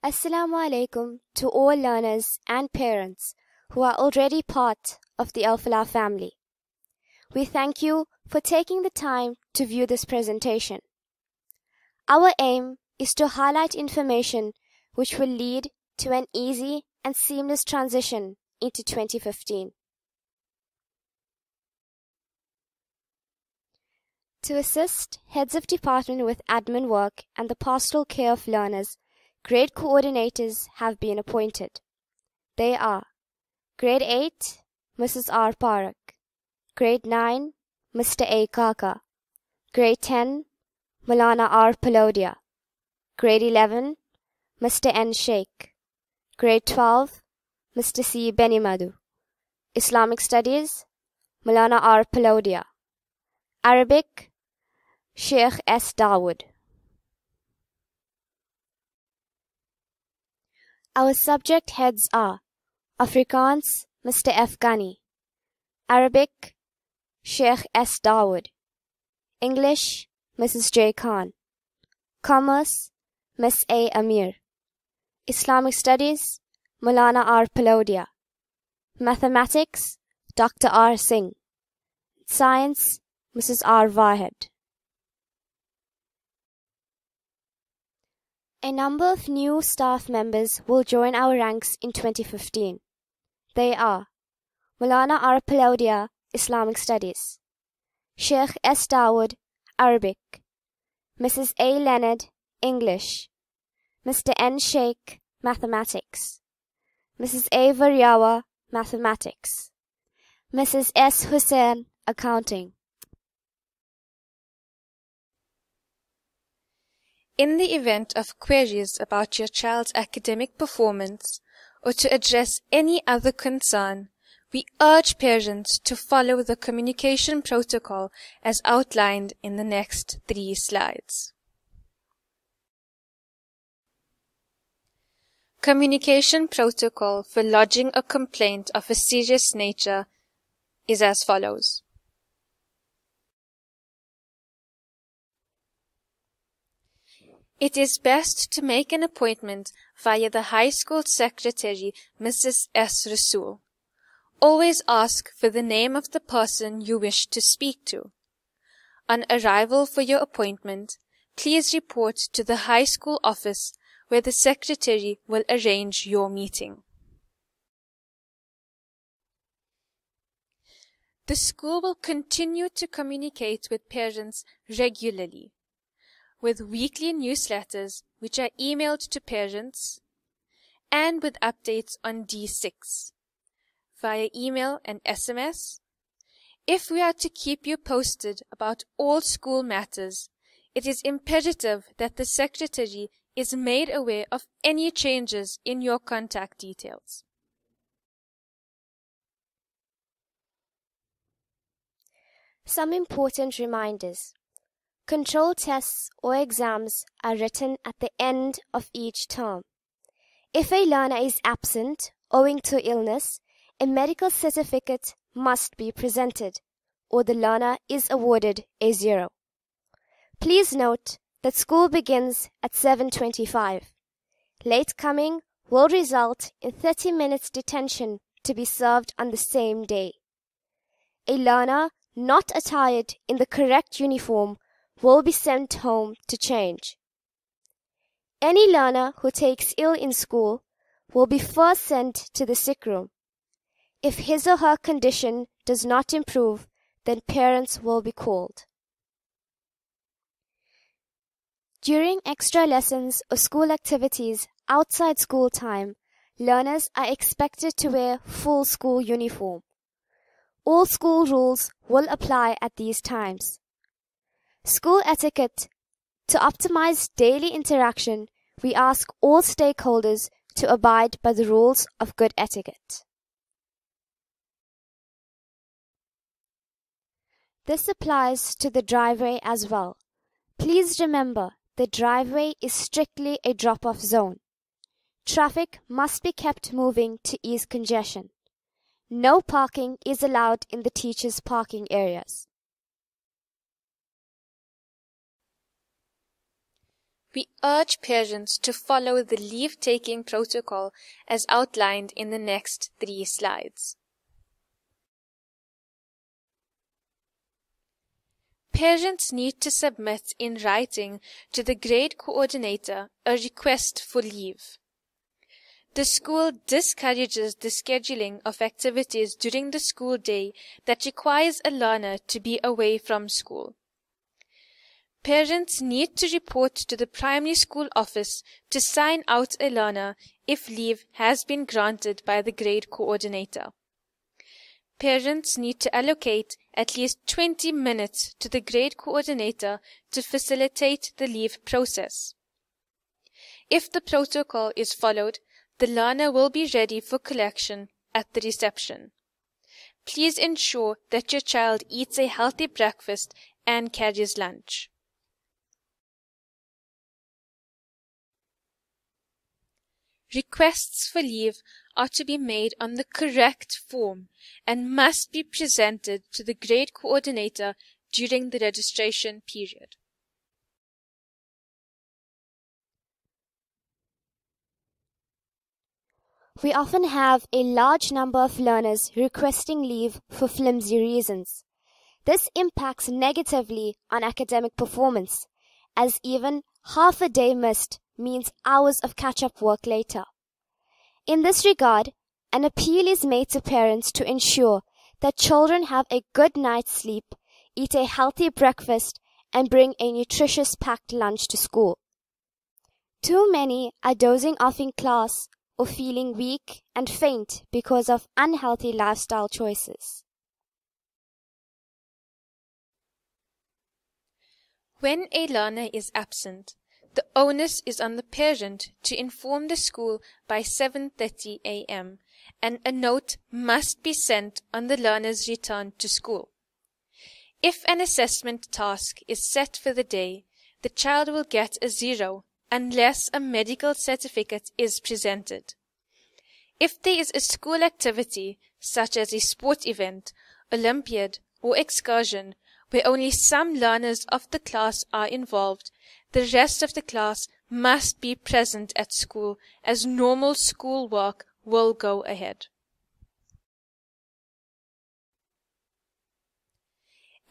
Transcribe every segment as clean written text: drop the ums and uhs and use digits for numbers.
Assalamu alaikum to all learners and parents who are already part of the Falaah family. We thank you for taking the time to view this presentation. Our aim is to highlight information which will lead to an easy and seamless transition into 2015. To assist heads of department with admin work and the pastoral care of learners, grade coordinators have been appointed. They are Grade 8, Mrs. R. Parak; Grade 9, Mr. A. Kaka; Grade 10, Maulana R. Palodia; Grade 11, Mr. N. Sheikh; Grade 12, Mr. C. Benimadu; Islamic Studies, Maulana R. Palodia; Arabic, Sheikh S. Dawood. Our subject heads are Afrikaans, Mr. F. Ghani; Arabic, Sheikh S. Dawood; English, Mrs. J. Khan; Commerce, Miss A. Amir; Islamic Studies, Maulana R. Palodia; Mathematics, Dr. R. Singh; Science, Mrs. R. Vahed. A number of new staff members will join our ranks in 2015. They are Maulana R. Palodia, Islamic Studies; Sheikh S. Dawood, Arabic; Mrs. A. Leonard, English; Mr. N. Sheikh, Mathematics; Mrs. A. Varyawa, Mathematics; Mrs. S. Hussain, Accounting. In the event of queries about your child's academic performance or to address any other concern, we urge parents to follow the communication protocol as outlined in the next 3 slides. Communication protocol for lodging a complaint of a serious nature is as follows. It is best to make an appointment via the high school secretary, Mrs. S. Rasool. Always ask for the name of the person you wish to speak to. On arrival for your appointment, please report to the high school office where the secretary will arrange your meeting. The school will continue to communicate with parents regularly, with weekly newsletters which are emailed to parents, and with updates on D6, via email and SMS. If we are to keep you posted about all school matters, it is imperative that the secretary is made aware of any changes in your contact details. Some important reminders. Control tests or exams are written at the end of each term. If a learner is absent owing to illness, a medical certificate must be presented, or the learner is awarded a 0. Please note that school begins at 7:25. Late coming will result in 30 minutes detention to be served on the same day. A learner not attired in the correct uniform will be sent home to change. Any learner who takes ill in school will be first sent to the sick room. If his or her condition does not improve, then parents will be called. During extra lessons or school activities outside school time, learners are expected to wear full school uniform. All school rules will apply at these times. School etiquette. To optimize daily interaction, we ask all stakeholders to abide by the rules of good etiquette. This applies to the driveway as well. Please remember, the driveway is strictly a drop-off zone. Traffic must be kept moving to ease congestion. No parking is allowed in the teachers' parking areas. We urge parents to follow the leave-taking protocol as outlined in the next 3 slides. Parents need to submit in writing to the grade coordinator a request for leave. The school discourages the scheduling of activities during the school day that requires a learner to be away from school. Parents need to report to the primary school office to sign out a learner if leave has been granted by the grade coordinator. Parents need to allocate at least 20 minutes to the grade coordinator to facilitate the leave process. If the protocol is followed, the learner will be ready for collection at the reception. Please ensure that your child eats a healthy breakfast and carries lunch. Requests for leave are to be made on the correct form and must be presented to the grade coordinator during the registration period. We often have a large number of learners requesting leave for flimsy reasons. This impacts negatively on academic performance, as even half a day missed means hours of catch-up work later. In this regard, an appeal is made to parents to ensure that children have a good night's sleep, eat a healthy breakfast, and bring a nutritious packed lunch to school. Too many are dozing off in class or feeling weak and faint because of unhealthy lifestyle choices. When a learner is absent, the onus is on the parent to inform the school by 7:30 a.m. and a note must be sent on the learner's return to school. If an assessment task is set for the day, the child will get a 0 unless a medical certificate is presented. If there is a school activity, such as a sport event, Olympiad, or excursion, where only some learners of the class are involved, the rest of the class must be present at school as normal school work will go ahead.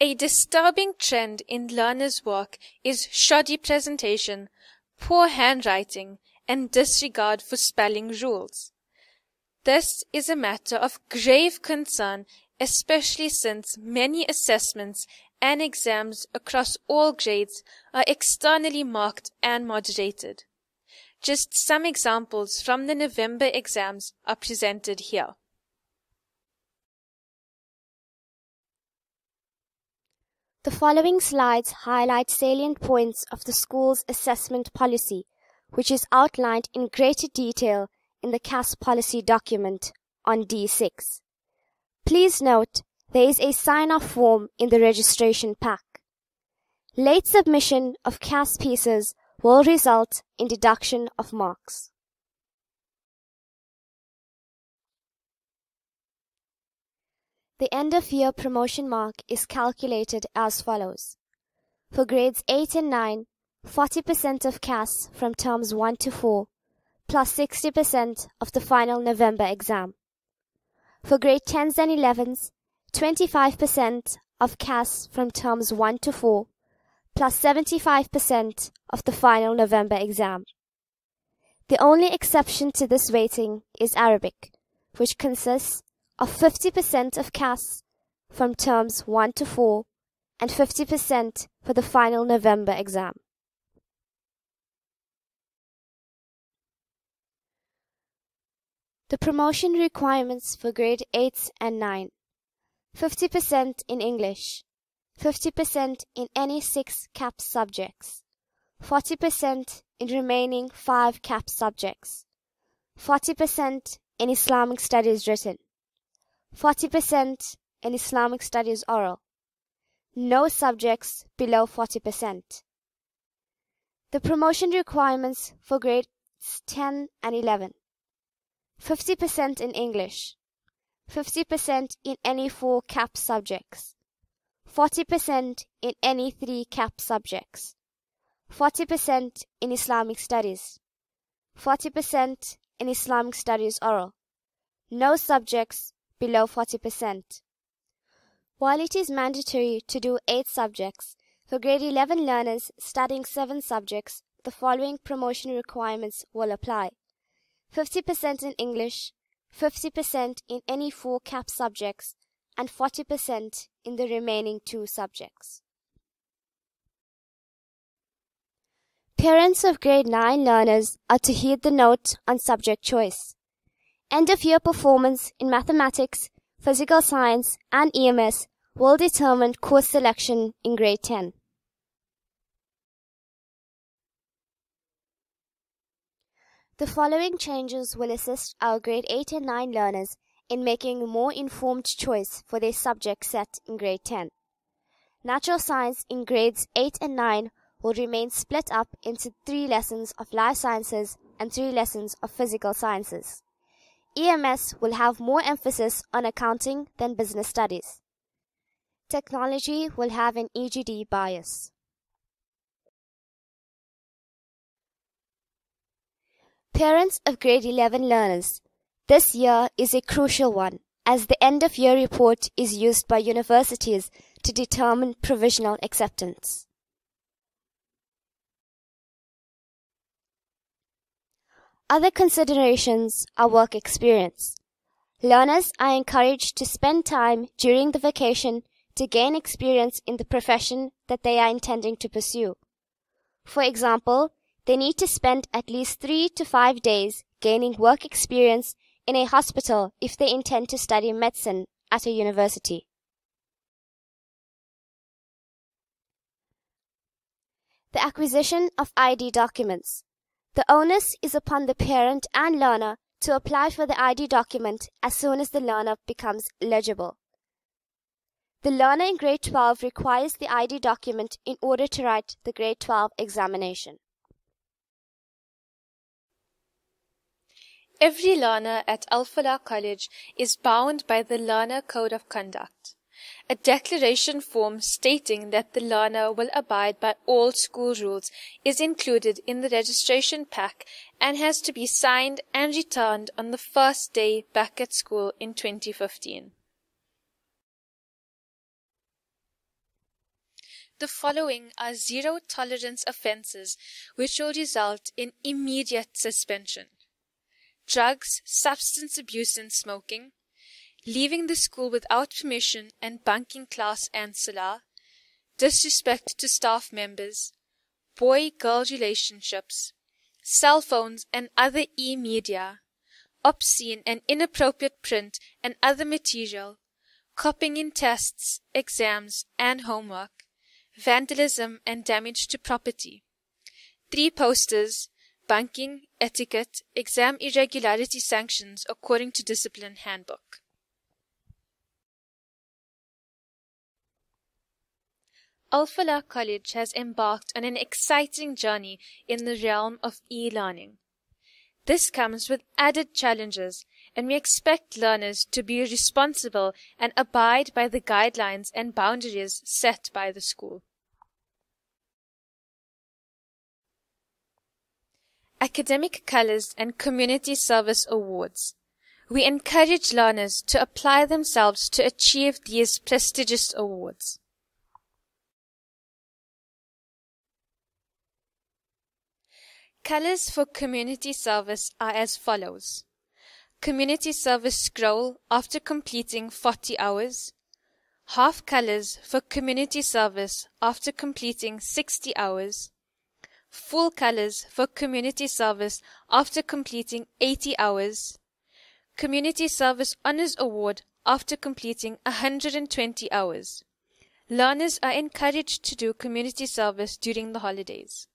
A disturbing trend in learners' work is shoddy presentation, poor handwriting, and disregard for spelling rules. This is a matter of grave concern, especially since many assessments and exams across all grades are externally marked and moderated. Just some examples from the November exams are presented here. The following slides highlight salient points of the school's assessment policy, which is outlined in greater detail in the CAS policy document on D6. Please note, there is a sign-off form in the registration pack. Late submission of CAS pieces will result in deduction of marks. The end-of-year promotion mark is calculated as follows. For grades 8 and 9, 40% of CAS from terms 1 to 4, plus 60% of the final November exam. For grade 10s and 11s, 25% of CAS from terms 1 to 4, plus 75% of the final November exam. The only exception to this weighting is Arabic, which consists of 50% of CAS from terms 1 to 4 and 50% for the final November exam. The promotion requirements for grade 8 and 9. 50% in English, 50% in any 6 CAP subjects, 40% in remaining 5 CAP subjects, 40% in Islamic Studies written, 40% in Islamic Studies oral. No subjects below 40%. The promotion requirements for grades 10 and 11. 50% in English, 50% in any 4 CAP subjects, 40% in any 3 CAP subjects, 40% in Islamic Studies, 40% in Islamic Studies Oral. No subjects below 40%. While it is mandatory to do 8 subjects, for grade 11 learners studying 7 subjects, the following promotion requirements will apply. 50% in English, 50% in any 4 cap subjects, and 40% in the remaining 2 subjects. Parents of grade 9 learners are to heed the note on subject choice. End-of-year performance in mathematics, physical science, and EMS will determine course selection in grade 10. The following changes will assist our grade 8 and 9 learners in making a more informed choice for their subject set in grade 10. Natural science in grades 8 and 9 will remain split up into 3 lessons of life sciences and 3 lessons of physical sciences. EMS will have more emphasis on accounting than business studies. Technology will have an EGD bias. Parents of grade 11 learners, this year is a crucial one, as the end-of-year report is used by universities to determine provisional acceptance. Other considerations are work experience. Learners are encouraged to spend time during the vacation to gain experience in the profession that they are intending to pursue. For example, they need to spend at least 3 to 5 days gaining work experience in a hospital if they intend to study medicine at a university. The acquisition of ID documents. The onus is upon the parent and learner to apply for the ID document as soon as the learner becomes eligible. The learner in grade 12 requires the ID document in order to write the grade 12 examination. Every learner at Falaah College is bound by the Learner Code of Conduct, a declaration form stating that the learner will abide by all school rules is included in the registration pack and has to be signed and returned on the first day back at school in 2015. The following are zero-tolerance offences which will result in immediate suspension: drugs, substance abuse and smoking, leaving the school without permission and bunking class and salah, disrespect to staff members, boy-girl relationships, cell phones and other e-media, obscene and inappropriate print and other material, copying in tests, exams and homework, vandalism and damage to property, 3 posters, bunking, etiquette, exam irregularity sanctions according to discipline handbook. Falaah College has embarked on an exciting journey in the realm of e-learning. This comes with added challenges, and we expect learners to be responsible and abide by the guidelines and boundaries set by the school. Academic Colors and Community Service Awards. We encourage learners to apply themselves to achieve these prestigious awards. Colors for community service are as follows: community service scroll after completing 40 hours, half colors for community service after completing 60 hours, full colors for community service after completing 80 hours, community service honors award after completing 120 hours. Learners are encouraged to do community service during the holidays.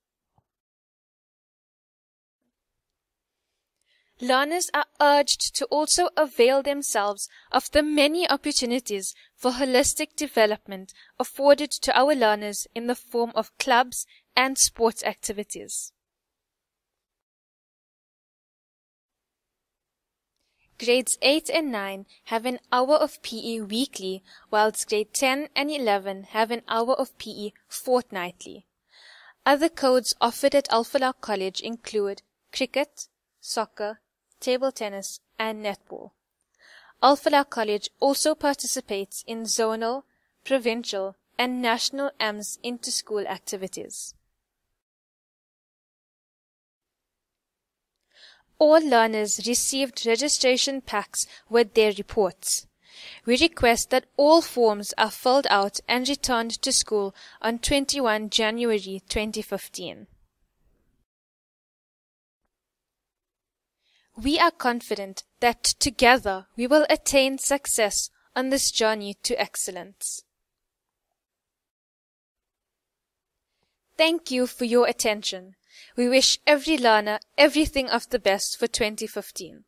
Learners are urged to also avail themselves of the many opportunities for holistic development afforded to our learners in the form of clubs and sports activities. Grades 8 and 9 have an hour of PE weekly, whilst grade 10 and 11 have an hour of PE fortnightly. Other codes offered at Falaah College include cricket, soccer, table tennis, and netball. Falaah College also participates in zonal, provincial, and national AMS inter-school activities. All learners received registration packs with their reports. We request that all forms are filled out and returned to school on 21 January 2015. We are confident that together we will attain success on this journey to excellence. Thank you for your attention. We wish every learner everything of the best for 2015.